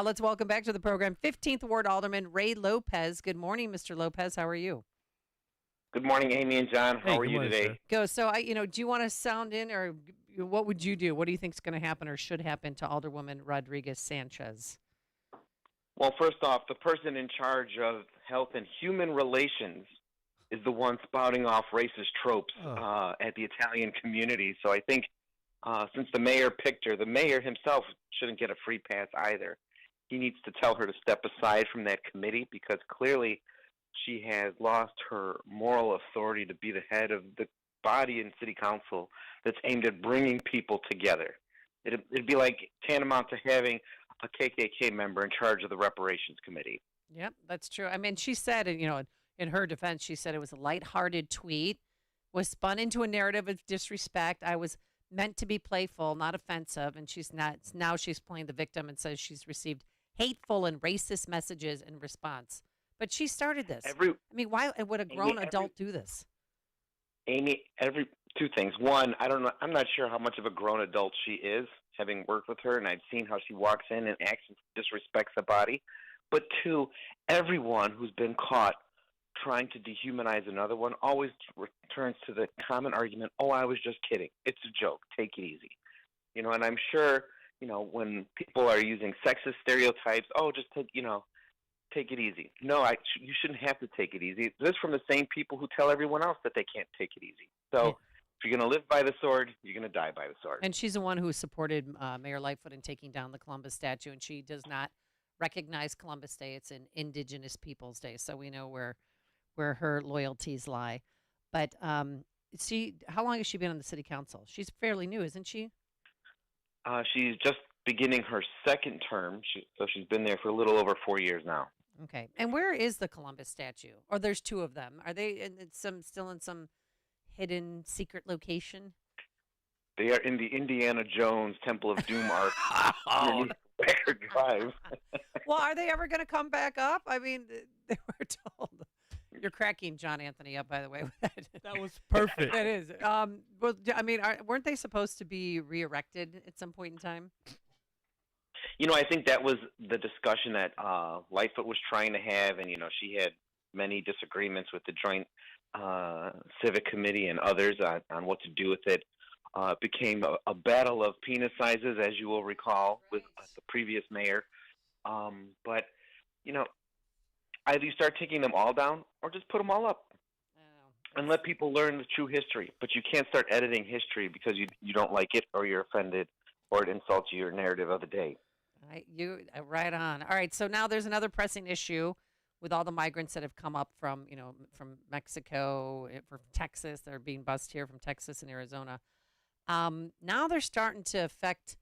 Let's welcome back to the program 15th Ward Alderman Ray Lopez. Good morning, Mr. Lopez. How are you? Good morning, Amy and John. How are good you morning, today? sir. Go. So, do you want to sound in, or what would you do? What do you think is going to happen or should happen to Alderwoman Rodriguez Sanchez? Well, first off, the person in charge of health and human relations is the one spouting off racist tropes at the Italian community. So I think since the mayor picked her, the mayor himself shouldn't get a free pass either. He needs to tell her to step aside from that committee because clearly she has lost her moral authority to be the head of the body in city council that's aimed at bringing people together. It'd be like tantamount to having a KKK member in charge of the reparations committee. Yep, that's true. I mean, she said, in her defense, she said it was a lighthearted tweet, was spun into a narrative of disrespect. I was meant to be playful, not offensive, and she's not. Now she's playing the victim and says she's received hateful and racist messages in response. But she started this. Why would a grown adult do this? Amy, two things. One, I don't know. I'm not sure how much of a grown adult she is, having worked with her, and I've seen how she walks in and acts and disrespects the body. But two, everyone who's been caught trying to dehumanize another one always returns to the common argument, oh, I was just kidding. It's a joke. Take it easy. And I'm sure, when people are using sexist stereotypes, oh, just take it easy. No, you shouldn't have to take it easy. This is from the same people who tell everyone else that they can't take it easy. So if you're going to live by the sword, you're going to die by the sword. And she's the one who supported Mayor Lightfoot in taking down the Columbus statue, and she does not recognize Columbus Day. It's an Indigenous Peoples Day, so we know where her loyalties lie. But how long has she been on the city council? She's fairly new, isn't she? She's just beginning her second term, so she's been there for a little over 4 years now. Okay. And where is the Columbus statue? Or there's two of them. Are they still in some hidden secret location? They are in the Indiana Jones Temple of Doom Arc. Bear Drive. Well, are they ever going to come back up? I mean, they were told. You're cracking John Anthony up, by the way. That was perfect. It is. Weren't they supposed to be re-erected at some point in time? I think that was the discussion that Lightfoot was trying to have, and, she had many disagreements with the Joint Civic Committee and others on what to do with it. It became a battle of penis sizes, as you will recall, with the previous mayor. But, either you start taking them all down or just put them all up and let people learn the true history. But you can't start editing history because you don't like it or you're offended or it insults your narrative of the day. Right on. All right, so now there's another pressing issue with all the migrants that have come up from Mexico, from Texas. They're being bused here from Texas and Arizona. Now they're starting to affect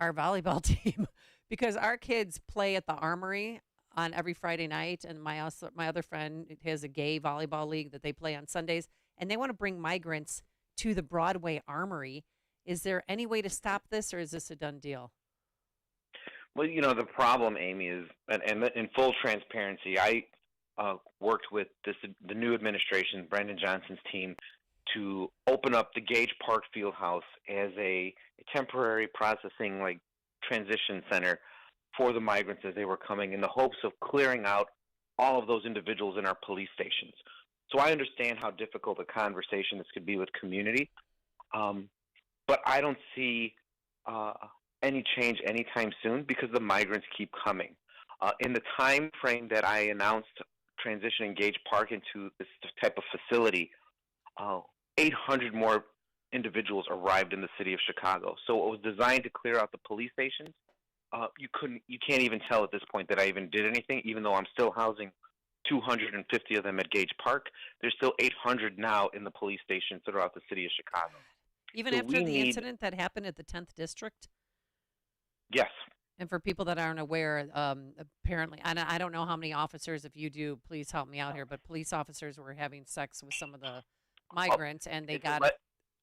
our volleyball team because our kids play at the Armory on every Friday night, and my other friend has a gay volleyball league that they play on Sundays, and they want to bring migrants to the Broadway Armory. Is there any way to stop this, or is this a done deal? Well, the problem, Amy, is, and in full transparency, I worked with the new administration, Brandon Johnson's team, to open up the Gage Park Fieldhouse as a temporary processing, transition center for the migrants as they were coming in the hopes of clearing out all of those individuals in our police stations. So I understand how difficult a conversation this could be with community, but I don't see any change anytime soon because the migrants keep coming. In the time frame that I announced transitioning Gage Park into this type of facility, 800 more individuals arrived in the city of Chicago. So it was designed to clear out the police stations. You can't even tell at this point that I even did anything, even though I'm still housing 250 of them at Gage Park. There's still 800 now in the police stations throughout the city of Chicago. Even after the incident that happened at the 10th District? Yes. And for people that aren't aware, apparently, and I don't know how many officers, if you do, please help me out here, but police officers were having sex with some of the migrants, and they got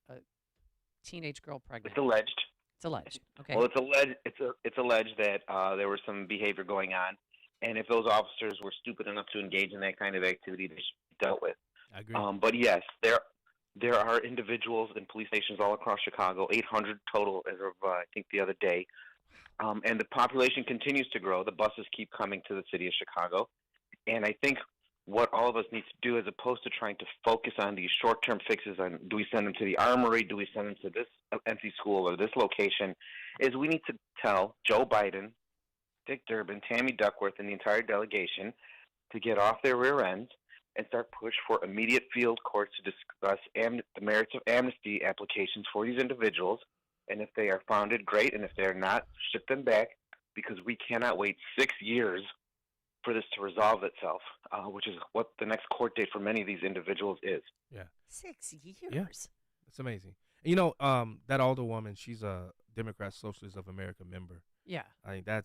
a teenage girl pregnant. It's alleged. It's alleged. Okay. Well, it's alleged that there was some behavior going on, and if those officers were stupid enough to engage in that kind of activity, they should be dealt with. I agree. But yes, there are individuals in police stations all across Chicago, 800 total as of I think the other day, And the population continues to grow. The buses keep coming to the city of Chicago. And I think what all of us need to do, as opposed to trying to focus on these short-term fixes on do we send them to the Armory, do we send them to this empty school or this location, is we need to tell Joe Biden, Dick Durbin, Tammy Duckworth, and the entire delegation to get off their rear ends and start push for immediate field courts to discuss the merits of amnesty applications for these individuals. And if they are founded, great. And if they're not, ship them back, because we cannot wait 6 years for this to resolve itself, which is what the next court date for many of these individuals is. Yeah. 6 years. Yeah. It's amazing. You know, that Alderwoman, she's a Democrat Socialist of America member. Yeah. I mean, I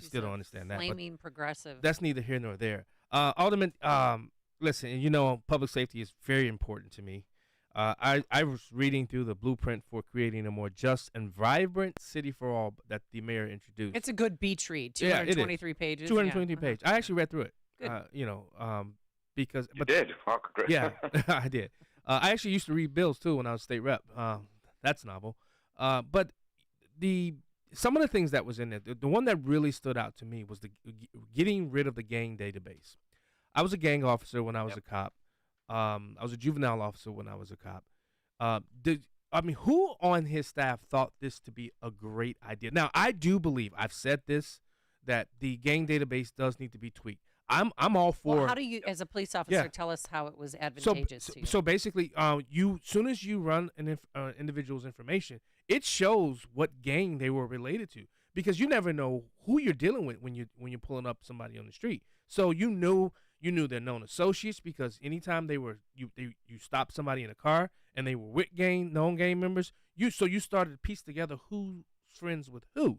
She's still a don't understand that. Flaming progressive. That's neither here nor there. Alderman, listen, you know, public safety is very important to me. I was reading through the blueprint for creating a more just and vibrant city for all that the mayor introduced. It's a good beach read. Yeah, it is. 223 pages. 223 yeah. pages. I actually read through it. Good. You know, because You did? Oh, congrats. yeah, I did. I actually used to read bills too when I was state rep. That's novel. But some of the things that was in there, the one that really stood out to me was the getting rid of the gang database. I was a gang officer when I was a cop. I was a juvenile officer when I was a cop. Who on his staff thought this to be a great idea? Now, I do believe, I've said this, that the gang database does need to be tweaked. I'm all for. Well, how do you, as a police officer, tell us how it was advantageous to you? So basically, soon as you run an individual's information, it shows what gang they were related to, because you never know who you're dealing with when you're pulling up somebody on the street. So you knew their known associates, because anytime you stopped somebody in a car and they were with known gang members, you started to piece together who's friends with who.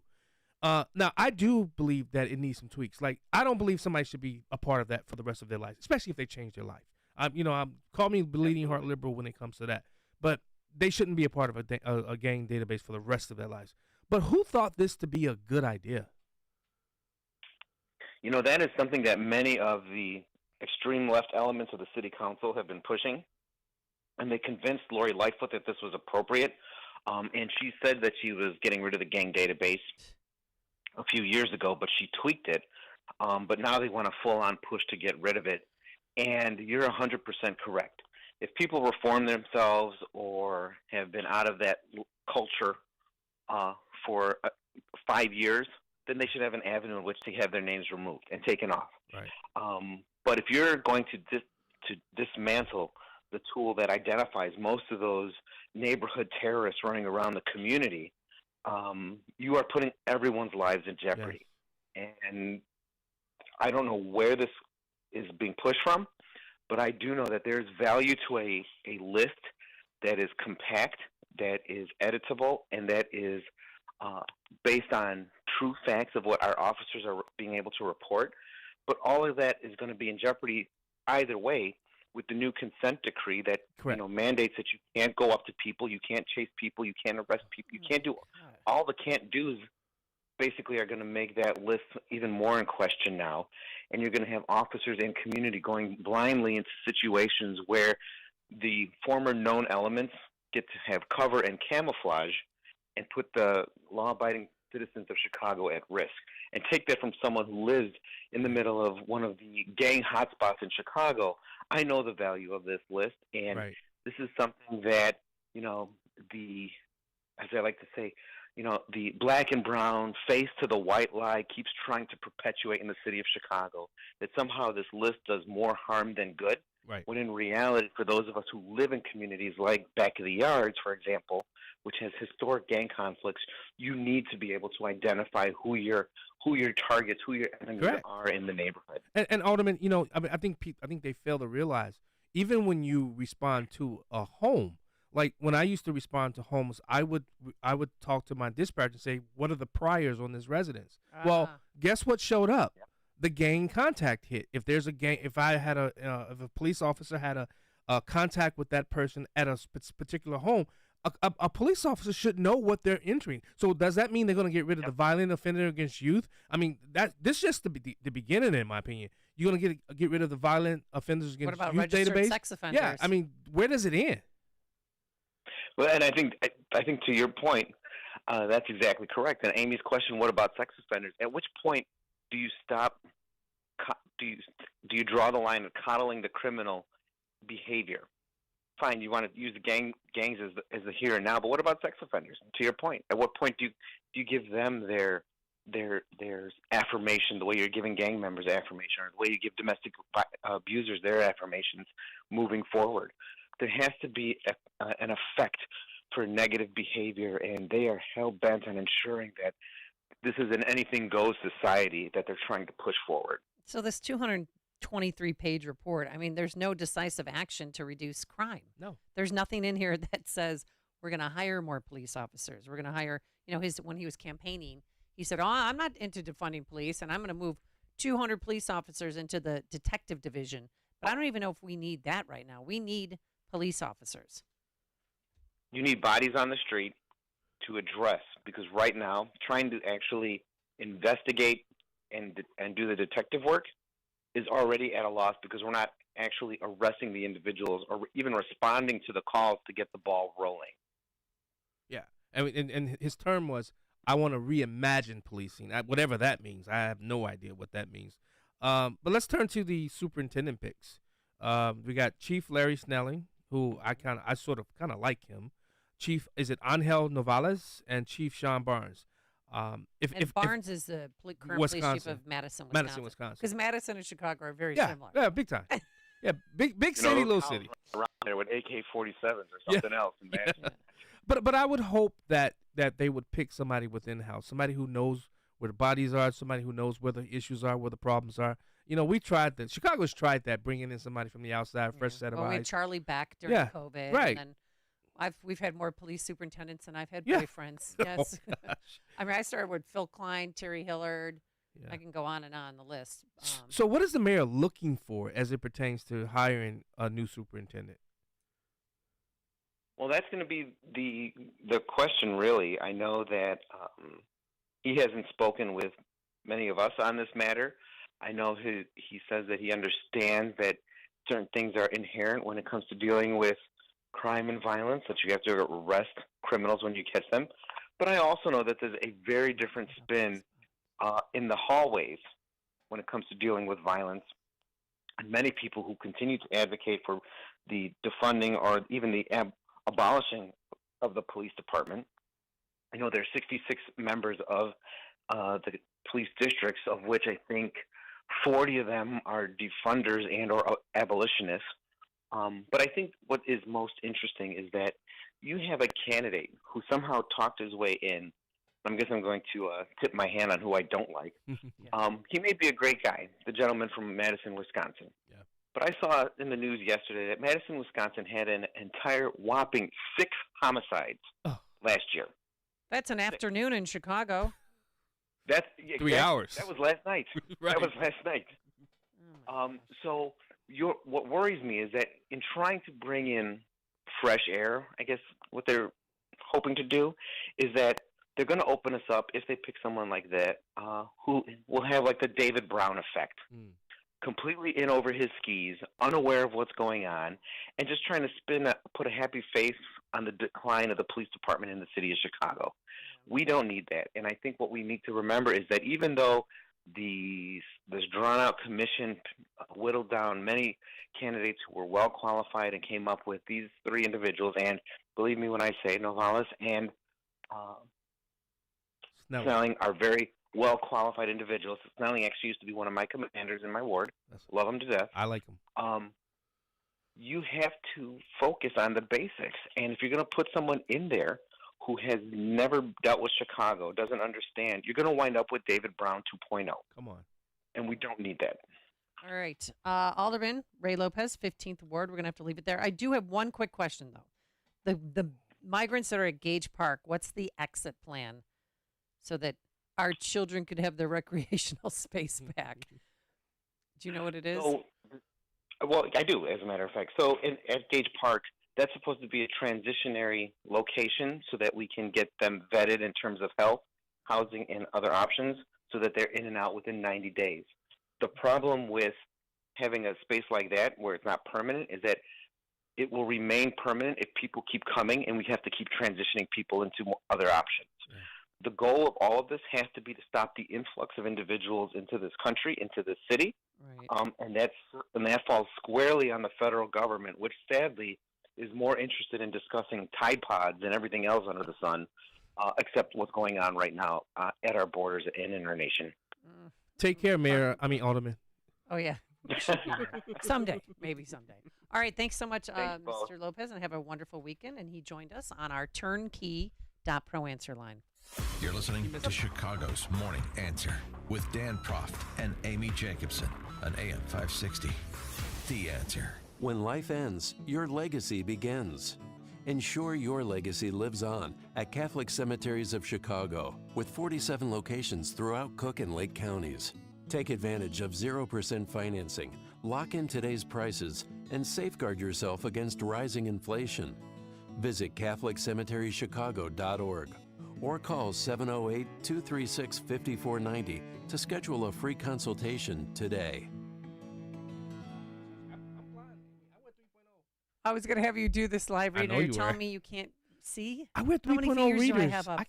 Now, I do believe that it needs some tweaks. Like, I don't believe somebody should be a part of that for the rest of their life, especially if they change their life. Call me bleeding heart liberal when it comes to that, but they shouldn't be a part of a gang database for the rest of their lives. But who thought this to be a good idea? You know, that is something that many of the extreme left elements of the city council have been pushing, and they convinced Lori Lightfoot that this was appropriate. And she said that she was getting rid of the gang database a few years ago, but she tweaked it. But now they want a full-on push to get rid of it. And you're 100% correct. If people reform themselves or have been out of that culture for 5 years, then they should have an avenue in which to have their names removed and taken off. Right. But if you're going to dismantle the tool that identifies most of those neighborhood terrorists running around the community, you are putting everyone's lives in jeopardy. Yes. And I don't know where this is being pushed from, but I do know that there's value to a list that is compact, that is editable, and that is based on true facts of what our officers are being able to report. But all of that is going to be in jeopardy either way with the new consent decree that mandates that you can't go up to people, you can't chase people, you can't arrest people, you can't do all the can't do's. Basically are going to make that list even more in question now, and you're going to have officers and community going blindly into situations where the former known elements get to have cover and camouflage and put the law-abiding citizens of Chicago at risk. And take that from someone who lives in the middle of one of the gang hotspots in Chicago. I know the value of this list, and this is something that, as I like to say, the black and brown face to the white lie keeps trying to perpetuate in the city of Chicago, that somehow this list does more harm than good. Right. When in reality, for those of us who live in communities like Back of the Yards, for example, which has historic gang conflicts, you need to be able to identify who your targets, who your enemies are in the neighborhood. And Alderman, I think they fail to realize, even when you respond to a home, like when I used to respond to homes, I would talk to my dispatcher and say, what are the priors on this residence? Well, guess what showed up? The gang contact hit. If there's a gang, if a police officer had a contact with that person at a particular home, a police officer should know what they're entering. So does that mean they're going to get rid of the violent offender against youth? I mean, this is just the beginning, in my opinion. You're going to get rid of the violent offenders against youth database? What about registered sex offenders? Yeah, I mean, where does it end? Well, and I think to your point, That's exactly correct. And Amy's question, what about sex offenders? At which point do you stop? Do you draw the line of coddling the criminal behavior? Fine, you want to use the gangs as the here and now, but what about sex offenders? To your point, at what point do you give them their affirmation, the way you're giving gang members affirmation, or the way you give domestic abusers their affirmations moving forward? There has to be an effect for negative behavior, and they are hell-bent on ensuring that this is an anything-goes society that they're trying to push forward. So this 223-page report, I mean, there's no decisive action to reduce crime. No. There's nothing in here that says we're going to hire more police officers. We're going to hire, when he was campaigning, he said, I'm not into defunding police, and I'm going to move 200 police officers into the detective division. But I don't even know if we need that right now. We need police officers. You need bodies on the street to address, because right now, trying to actually investigate and do the detective work is already at a loss, because we're not actually arresting the individuals or even responding to the calls to get the ball rolling. Yeah. I mean, and his term was, I want to reimagine policing, whatever that means. I have no idea what that means. But let's turn to the superintendent picks. We got Chief Larry Snelling, who I sort of like him. Chief, is it Angel Novales, and Chief Sean Barnes. If Barnes is the current police chief of Madison, Wisconsin. Because Madison and Chicago are very similar. Yeah, big time. Yeah, big city, little city. Around there with AK-47s or something else in Madison. Yeah. But I would hope that they would pick somebody within the house, somebody who knows where the bodies are, somebody who knows where the issues are, where the problems are. We tried that. Chicago's tried that, bringing in somebody from the outside, fresh set of eyes. We had Charlie Beck during COVID. Right. And then we've had more police superintendents than I've had boyfriends. Yes. Oh, I mean, I started with Phil Klein, Terry Hillard. Yeah. I can go on and on the list. So what is the mayor looking for as it pertains to hiring a new superintendent? Well, that's going to be the question, really. I know that he hasn't spoken with many of us on this matter. I know he says that he understands that certain things are inherent when it comes to dealing with crime and violence, that you have to arrest criminals when you catch them. But I also know that there's a very different spin in the hallways when it comes to dealing with violence. And many people who continue to advocate for the defunding or even the abolishing of the police department. I know there are 66 members of the police districts, of which I think 40 of them are defunders and or abolitionists. But I think what is most interesting is that you have a candidate who somehow talked his way in. I guess I'm going to tip my hand on who I don't like. He may be a great guy, the gentleman from Madison, Wisconsin. Yeah. But I saw in the news yesterday that Madison, Wisconsin had an entire whopping 6 homicides last year. That's an afternoon in Chicago. That's 3 hours. That was last night. Right. That was last night. So what worries me is that in trying to bring in fresh air, I guess what they're hoping to do is that they're going to open us up, if they pick someone like that, who will have like the David Brown effect. Completely in over his skis, unaware of what's going on, and just trying to put a happy face on the decline of the police department in the city of Chicago. We don't need that. And I think what we need to remember is that even though this drawn-out commission whittled down many candidates who were well qualified and came up with these 3 individuals, and believe me when I say Novales and Snelling are very well-qualified individuals. Snelling actually used to be one of my commanders in my ward. Love him to death. I like him. You have to focus on the basics. And if you're going to put someone in there who has never dealt with Chicago, doesn't understand, you're going to wind up with David Brown 2.0. Come on. And we don't need that. All right. Alderman Ray Lopez, 15th Ward. We're going to have to leave it there. I do have one quick question, though. The migrants that are at Gage Park, what's the exit plan so that our children could have their recreational space back? Do you know what it is? Well, I do, as a matter of fact. So at Gage Park, that's supposed to be a transitionary location so that we can get them vetted in terms of health, housing, and other options so that they're in and out within 90 days. The problem with having a space like that where it's not permanent is that it will remain permanent if people keep coming, and we have to keep transitioning people into other options. Yeah. The goal of all of this has to be to stop the influx of individuals into this country, into this city, Right. and that falls squarely on the federal government, which sadly is more interested in discussing Tide Pods and everything else under the sun, except what's going on right now at our borders and in our nation. Mm. Take care, Mayor. I mean, Alderman. Oh, yeah. We should be there. Someday. Maybe someday. All right. Thanks so much, Thanks, both. Mr. Lopez, and have a wonderful weekend. And he joined us on our turnkey.pro answer line. You're listening to Chicago's Morning Answer with Dan Proft and Amy Jacobson on AM 560. The Answer. When life ends, your legacy begins. Ensure your legacy lives on at Catholic Cemeteries of Chicago, with 47 locations throughout Cook and Lake counties. Take advantage of 0% financing, lock in today's prices, and safeguard yourself against rising inflation. Visit CatholicCemeteryChicago.org or call 708-236-5490 to schedule a free consultation today. I was going to have you do this live I read. know You're you telling were. me you can't see? I went How many 3.0 fingers do I readers. have up?